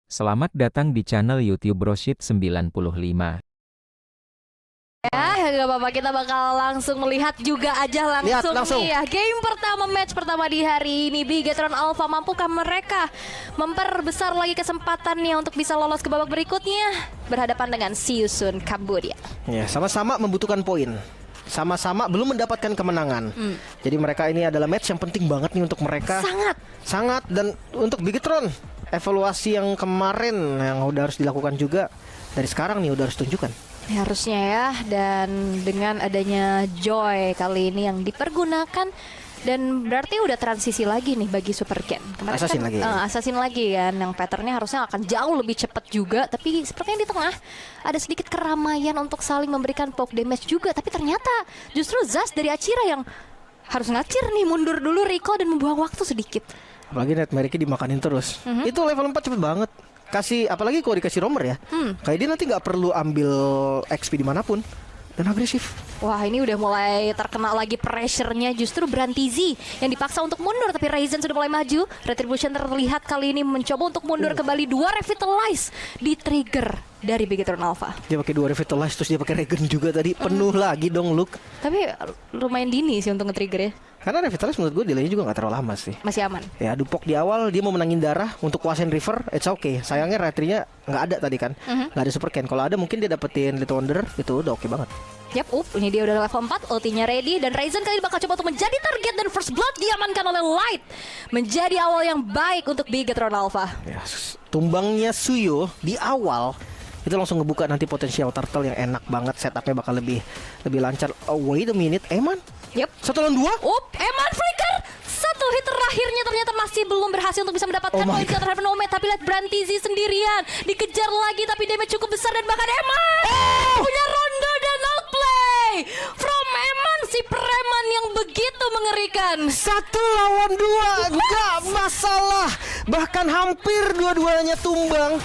Selamat datang di channel YouTube Broshit 95. Ya, gak apa-apa, kita bakal langsung melihat juga aja langsung. Nih ya. Game pertama, match pertama di hari ini, Bigetron Alpha, mampukah mereka memperbesar lagi kesempatannya untuk bisa lolos ke babak berikutnya berhadapan dengan Seosun Cambodia. Ya, sama-sama membutuhkan poin. Sama-sama belum mendapatkan kemenangan. Jadi mereka ini adalah match yang penting banget nih untuk mereka. Sangat. Dan untuk Bigetron, evaluasi yang kemarin yang udah harus dilakukan juga dari sekarang nih udah harus tunjukkan. Ya, harusnya ya, dan dengan adanya Joy kali ini yang dipergunakan, dan berarti udah transisi lagi nih bagi Super Ken. Assassin lagi. Assassin lagi kan, yang patternnya harusnya akan jauh lebih cepat juga. Tapi sepertinya di tengah ada sedikit keramaian untuk saling memberikan poke damage juga. Tapi ternyata justru Zas dari Achira yang harus ngacir nih, mundur dulu recall dan membuang waktu sedikit. Apalagi Nightmare-nya dimakanin terus. Itu level 4 cepet banget. Apalagi kalau dikasih roamer ya, kayak dia nanti nggak perlu ambil XP dimanapun dan agresif. Wah, ini udah mulai terkena lagi pressure-nya justru Brantizi yang dipaksa untuk mundur, tapi Ryzen sudah mulai maju. Retribution terlihat kali ini mencoba untuk mundur kembali. 2 revitalize di trigger dari Bigetron Alpha. Dia pakai 2 revitalize terus dia pakai regen juga tadi. Penuh lagi dong Luke. Tapi lumayan dini sih untuk nge-trigger ya. Karena revitalize menurut gue delaynya juga gak terlalu lama sih. Masih aman. Ya Dupok di awal dia mau menangin darah untuk kuasain river, it's okay. Sayangnya retrinya nggak ada tadi kan, nggak ada super Ken. Kalau ada mungkin dia dapetin Little Wonder, itu udah oke banget. Yap, ini dia udah level 4, ultinya ready. Dan Ryzen kali ini bakal coba untuk menjadi target, dan First Blood diamankan oleh Light. Menjadi awal yang baik untuk Bigetron Alpha. Ya, tumbangnya Suyo di awal itu langsung ngebuka nanti potensial turtle yang enak banget. Setupnya bakal lebih lancar. Oh, wait a minute, Eman? Yap. 1 lawan 2? Eman flicker. Satu hit terakhirnya ternyata masih belum berhasil untuk bisa mendapatkan poin terhadap Nomad. Tapi lihat Brantizi sendirian dikejar lagi, tapi damage cukup besar. Dan bahkan Eman punya rondo dan outplay from Eman, si preman yang begitu mengerikan. 1 lawan 2, gak masalah. Bahkan hampir dua-duanya tumbang.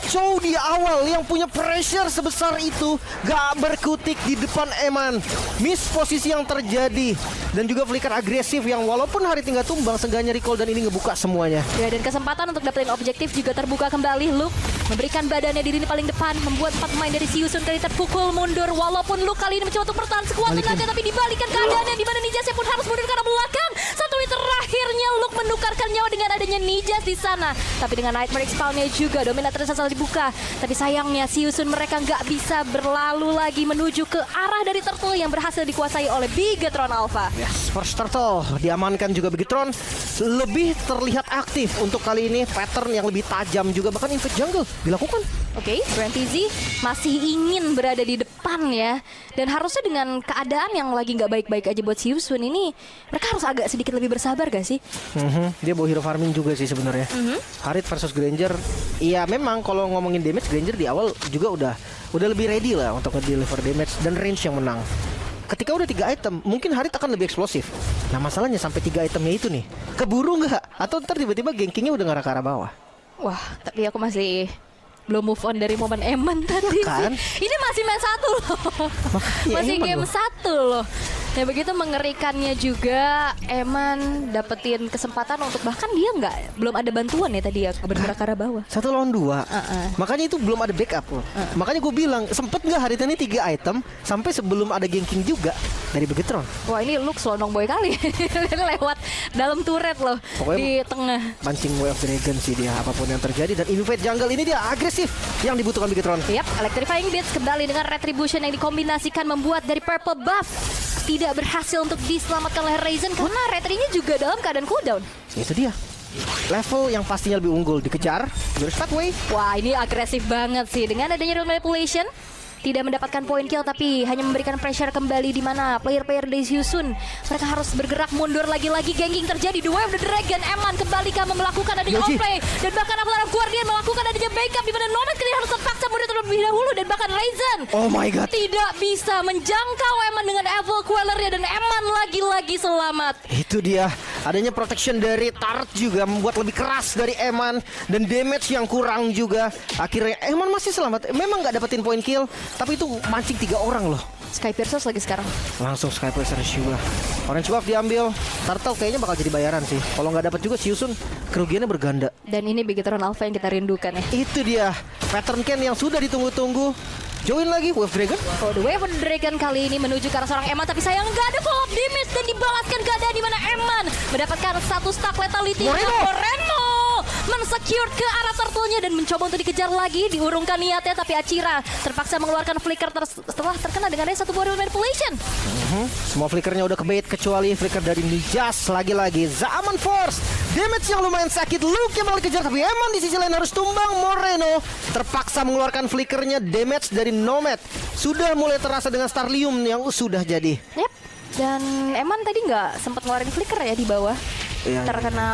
So di awal yang punya pressure sebesar itu gak berkutik di depan Eman. Miss posisi yang terjadi. Dan juga flicker agresif yang walaupun hari tinggal tumbang, seenggaknya recall dan ini ngebuka semuanya. Ya, dan kesempatan untuk dapetin objektif juga terbuka kembali. Luke memberikan badannya di lini paling depan, membuat 4 pemain dari Seosun kali terpukul mundur. Walaupun Luke kali ini mencoba untuk bertahan sekuat tenaga, tapi dibalikan keadaannya di mana Nijasnya pun harus mundur ke arah belakang. Satu hit terakhirnya Luke menukarkan nyawa dengan adanya Nijas di sana. Tapi dengan Nightmare Expound-nya juga dominatornya selalu dibuka. Tapi sayangnya Seosun mereka nggak bisa berlalu lagi menuju ke arah dari turtle yang berhasil dikuasai oleh Bigetron Alpha. Yes, first turtle diamankan juga Bigetron. Lebih terlihat aktif untuk kali ini, pattern yang lebih tajam juga, bahkan invade jungle dilakukan. Oke, Brantizi masih ingin berada di depan ya. Dan harusnya dengan keadaan yang lagi nggak baik-baik aja buat Seosun ini, mereka harus agak sedikit lebih bersabar gak sih? Dia bawa hero farming juga sih sebenarnya. Harit versus Granger. Iya memang kalau ngomongin damage, Granger di awal juga udah lebih ready lah untuk nge-deliver damage dan range yang menang. Ketika udah 3 item, mungkin Harit akan lebih eksplosif. Nah masalahnya sampai 3 itemnya itu nih, keburu nggak? Atau ntar tiba-tiba gankingnya udah ngarah ke arah bawah? Wah, tapi aku masih belum move on dari momen Eman tadi kan? sih. Ini masih match 1 loh. Masih Eman game loh. 1 loh. Ya begitu mengerikannya juga, Eman dapetin kesempatan untuk, bahkan dia belum ada bantuan ya tadi ya, benar-benar ke arah bawah. 1 lawan 2. Makanya itu belum ada backup loh. Makanya gue bilang sempet nggak Harit ini 3 item sampai sebelum ada ganking juga dari Bigetron. Wah, ini Luke selonong boy kali. Lewat dalam turret loh. Pokoknya di tengah. Pancing Way of Dragon sih dia, apapun yang terjadi. Dan invade jungle ini dia agresif yang dibutuhkan Bigetron. Yap, Electrifying Beats kembali dengan Retribution yang dikombinasikan membuat dari Purple Buff tidak berhasil untuk diselamatkan oleh Ryzen karena retrinya juga dalam keadaan cooldown. Itu dia. Level yang pastinya lebih unggul dikejar. Jurus Pathway. Wah, ini agresif banget sih dengan adanya rune manipulation. Tidak mendapatkan point kill tapi hanya memberikan pressure kembali di mana player-player dari Seosun mereka harus bergerak mundur lagi-lagi. Ganking terjadi, The Way of the Dragon. Eman kembali melakukan adanya outplay dan bahkan Avatar of Guardian melakukan adanya backup di mana Nomad kali harus terpaksa mundur terlebih dahulu dan bahkan bahkan Ryzen Oh my god. tidak bisa menjangkau Eman dengan Evil Quellernya, dan Eman lagi-lagi selamat. Itu dia, adanya protection dari turret juga membuat lebih keras dari Eman, dan damage yang kurang juga. Akhirnya Eman masih selamat. Memang nggak dapetin point kill, tapi itu mancing 3 orang loh. Skypiercer lagi sekarang. Langsung Skypiercer juga. Orange Buff diambil. Turtle kayaknya bakal jadi bayaran sih. Kalau nggak dapat juga Siusun, kerugiannya berganda. Dan ini Bigetron Alpha yang kita rindukan ya. Itu dia, pattern Ken yang sudah ditunggu-tunggu. Join lagi Wave Dragon. Oh, the Wave Dragon kali ini menuju ke arah seorang Eman, tapi sayang nggak ada follow up damage dan dibalaskan keadaan di mana Eman mendapatkan 1 stack lethality. Moreno mensecure ke arah turtle-nya dan mencoba untuk dikejar lagi, diurungkan niatnya, tapi Achira terpaksa mengeluarkan flicker setelah terkena dengan ada 1 body manipulation. Semua flickernya udah kebait kecuali flicker dari Nijas. Lagi-lagi Zaman Force, damage yang lumayan sakit. Luke yang malah dikejar, tapi Eman di sisi lain harus tumbang. Moreno terpaksa mengeluarkan flickernya. Damage dari Nomad sudah mulai terasa dengan Starlium yang sudah jadi. Yep. Dan Eman tadi nggak sempat ngeluarin flicker ya di bawah. Iya. Terkena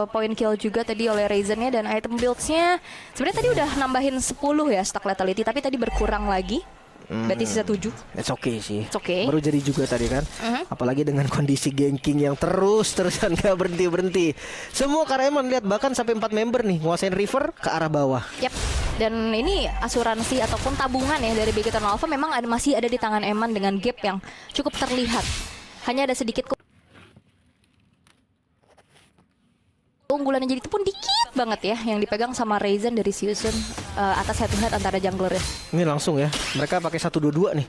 point kill juga tadi oleh Ryzen-nya, dan item builds-nya sebenarnya tadi udah nambahin 10 ya stack lethality, tapi tadi berkurang lagi. Berarti sisa 7. It's okay sih. It's okay. Baru jadi juga tadi kan. Apalagi dengan kondisi ganking yang terus-terusan gak berhenti-berhenti. Semua karena Eman lihat bahkan sampai 4 member nih nguasain river ke arah bawah. Yap. Dan ini asuransi ataupun tabungan ya dari Bigetron Alpha memang masih ada di tangan Eman dengan gap yang cukup terlihat. Hanya ada sedikit keunggulannya, jadi itu pun dikit banget ya yang dipegang sama Ryzen dari Siusun atas head to head antara junglernya. Ini langsung ya, mereka pakai 1-2-2 nih.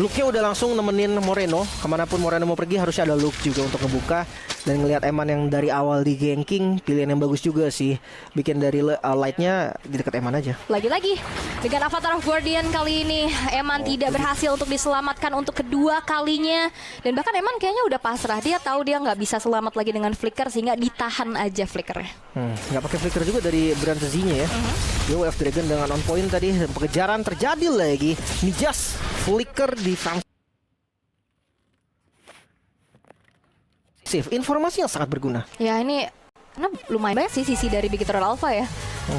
Luke-nya udah langsung nemenin Moreno. Kemanapun Moreno mau pergi harusnya ada Luke juga untuk ngebuka. Dan ngelihat Eman yang dari awal di ganking, pilihan yang bagus juga sih. Bikin dari light-nya di dekat Eman aja. Lagi-lagi dengan Avatar of Guardian kali ini Eman tidak berhasil untuk diselamatkan untuk kedua kalinya. Dan bahkan Eman kayaknya udah pasrah. Dia tahu dia nggak bisa selamat lagi dengan flicker, sehingga ditahan aja flickernya. Nggak pakai flicker juga dari Brantazinya ya. Dia Wave Dragon dengan on point tadi. Dan pengejaran terjadi lagi. Nijas flicker di front. Informasi yang sangat berguna. Ya ini karena lumayan banyak sih sisi dari Bigetron Alpha ya.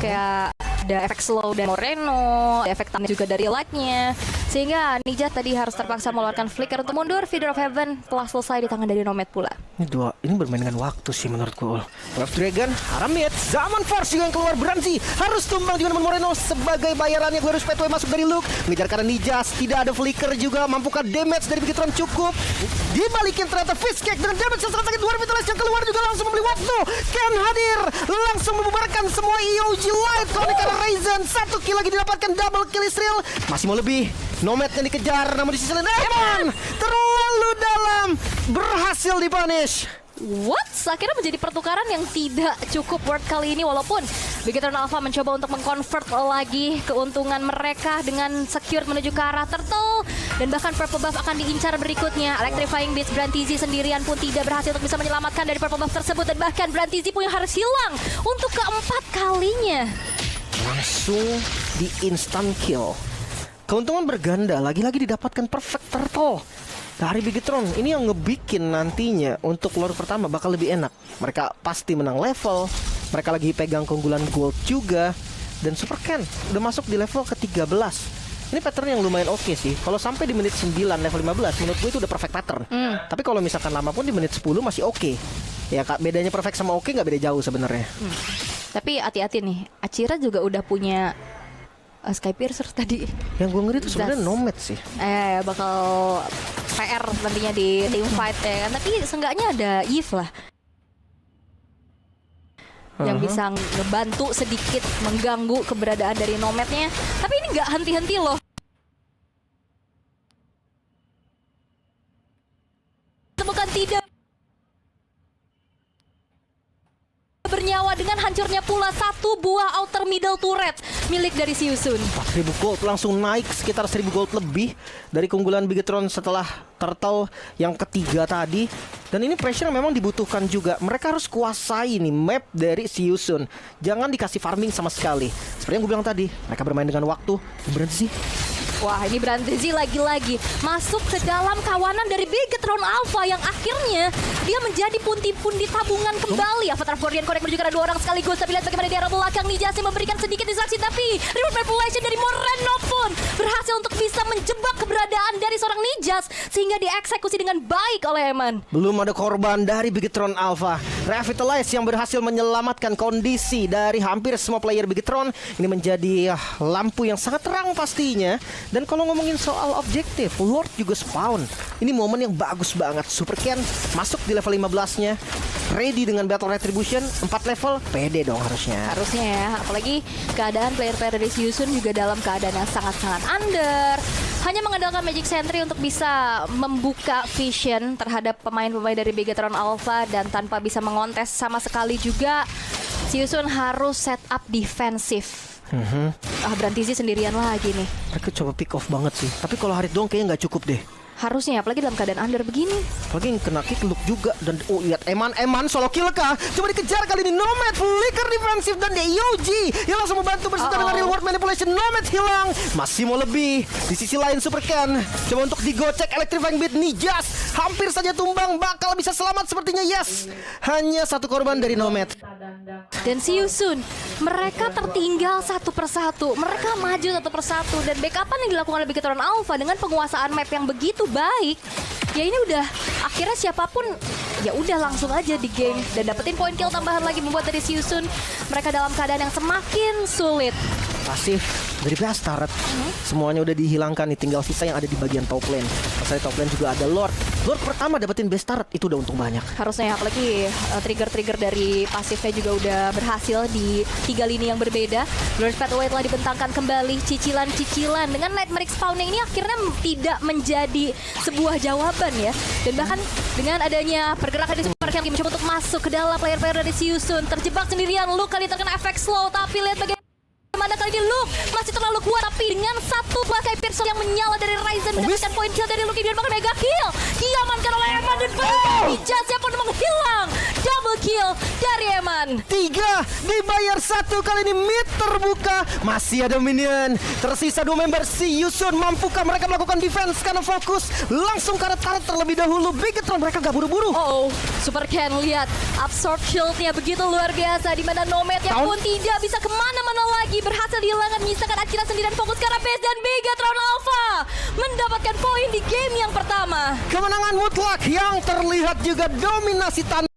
Kayak ada efek slow dan Moreno, ada efek tamnya juga dari light-nya. Sehingga Nijas tadi harus terpaksa mengeluarkan flicker untuk mundur. Feeder of Heaven telah selesai di tangan dari Nomad pula. Ini bermain dengan waktu sih menurutku. Wave Dragon, Aramid, Zaman Force juga yang keluar. Branzi harus tumbang juga dengan Moreno sebagai bayarannya. Gue harus Petway masuk dari Luke, mengejar karena Nijas. Tidak ada flicker juga, mampukah damage dari Bigetron cukup. Dibalikin ternyata Fistcake dengan damage yang sangat sakit. Luar Vitalize yang keluar juga langsung membeli waktu. Ken hadir, langsung membubarkan semua EOG Light. Kalau karena Ryzen, 1 kill lagi didapatkan, double kill Israel. Masih mau lebih. Nomad yang dikejar, namun di sisi lain Eman terlalu dalam, berhasil dipunish. What? Akhirnya menjadi pertukaran yang tidak cukup worth kali ini, walaupun Bigetron Alpha mencoba untuk mengconvert lagi keuntungan mereka dengan secure menuju ke arah turtle, dan bahkan purple buff akan diincar berikutnya. Electrifying Beast Brantizi sendirian pun tidak berhasil untuk bisa menyelamatkan dari purple buff tersebut, dan bahkan Brantizi pun yang harus hilang untuk keempat kalinya. Langsung di instant kill. Keuntungan berganda, lagi-lagi didapatkan perfect turtle dari Bigetron. Ini yang ngebikin nantinya untuk lore pertama bakal lebih enak. Mereka pasti menang level, mereka lagi pegang keunggulan gold juga. Dan Super Ken udah masuk di level ke-13. Ini pattern yang lumayan oke sih. Kalau sampai di menit 9 level 15, menurut gue itu udah perfect pattern. Tapi kalau misalkan lama pun di menit 10 masih oke. Ya kak, bedanya perfect sama oke nggak beda jauh sebenarnya. Tapi hati-hati nih, Achira juga udah punya Skypiercer tadi. Yang gue ngeri itu sebenarnya Nomad sih. Bakal PR nantinya di team fight ya kan. Tapi seenggaknya ada Eve lah yang bisa ngebantu sedikit mengganggu keberadaan dari Nomadnya. Tapi ini nggak henti-henti loh. Temukan tidak bernyawa dengan hancurnya pula satu buah outer middle turret milik dari Siusun. 4.000 gold langsung naik sekitar 1.000 gold lebih dari keunggulan Bigetron setelah turtle yang ketiga tadi. Dan ini pressure yang memang dibutuhkan juga. Mereka harus kuasai nih map dari Siusun. Jangan dikasih farming sama sekali. Seperti yang gue bilang tadi, mereka bermain dengan waktu. Berhenti sih. Wah, ini Brantizi lagi-lagi masuk ke dalam kawanan dari Bigetron Alpha yang akhirnya dia menjadi pundi-pundi tabungan kembali. Avatar Guardian Connect menuju ke arah 2 orang sekaligus. Tapi lihat bagaimana di arah belakang Nijase memberikan sedikit distraksi. Tapi reward manipulation dari Moreno pun berhasil untuk bisa menjebak keberadaan dari seorang Nijas sehingga dieksekusi dengan baik oleh Eman. Belum ada korban dari Bigetron Alpha. Revitalize yang berhasil menyelamatkan kondisi dari hampir semua player Bigetron. Ini menjadi lampu yang sangat terang pastinya. Dan kalau ngomongin soal objektif, Lord juga spawn. Ini momen yang bagus banget. Super Ken masuk di level 15-nya. Ready dengan Battle Retribution 4 level, pede dong harusnya. Harusnya ya, apalagi keadaan player-player dari Siusun juga dalam keadaan yang sangat-sangat under. Hanya mengandalkan Magic Sentry untuk bisa membuka vision terhadap pemain-pemain dari Bigetron Alpha. Dan tanpa bisa mengontes sama sekali juga, Siusun harus set up defensif. Brantizi sendirian lagi nih. Mereka coba pick off banget sih. Tapi kalau Harit doang kayaknya nggak cukup deh. Harusnya, apalagi dalam keadaan under begini. Apalagi yang kena kick look juga. Dan lihat Eman solo kill kah? Coba dikejar kali ini. Nomad flicker defensif dan EOG yang langsung membantu berserta dengan reward manipulation. Nomad hilang. Masih mau lebih. Di sisi lain Super Ken coba untuk digocek electrifying beat. Nijas hampir saja tumbang. Bakal bisa selamat sepertinya. Yes. Hanya satu korban dari Nomad. Dan Siusun, mereka tertinggal satu persatu. Mereka maju satu persatu. Dan backupan yang dilakukan oleh Bigetron Alpha dengan penguasaan map yang begitu baik, ya ini udah akhirnya siapapun ya udah langsung aja di game dan dapetin poin kill tambahan lagi, membuat dari Siusun mereka dalam keadaan yang semakin sulit. Pasif dari Bastard semuanya udah dihilangkan nih, tinggal sisa yang ada di bagian top lane. Pas top lane juga ada Lord pertama dapetin Bastard, itu udah untung banyak. Harusnya apalagi trigger-trigger dari pasifnya juga udah berhasil di 3 lini yang berbeda. Blur's Pathway telah dibentangkan kembali, cicilan-cicilan dengan Nightmare Spawning ini akhirnya tidak menjadi sebuah jawaban ya. Dan bahkan dengan adanya pergerakan di Super Ken mencoba untuk masuk ke dalam player-player dari Siusun, terjebak sendirian. Luke kali terkena efek slow, tapi lihat bagaimana kali ini Luke masih terlalu kuat, tapi dengan satu pakai Pearson yang menyala dari Ryzen mendapatkan poin kill dari Luke dan bahkan mega kill diamankan oleh Eman dan Nijase pun menghilang. Double kill dari Eman. 3 dibayar 1 kali ini, mid terbuka. Masih ada minion. Tersisa 2 member Siusun. Mampukah mereka melakukan defense karena fokus langsung karet-karet terlebih dahulu. Bigetron mereka gak buru-buru. Super Ken lihat absorb shieldnya begitu luar biasa, di mana Nomad yang pun tidak bisa kemana-mana lagi berhasil dihilangkan, menyisakan Akira sendirian fokus ke arah base dan Bigetron Alpha mendapatkan poin di game yang pertama. Kemenangan mutlak yang terlihat juga dominasi tanpa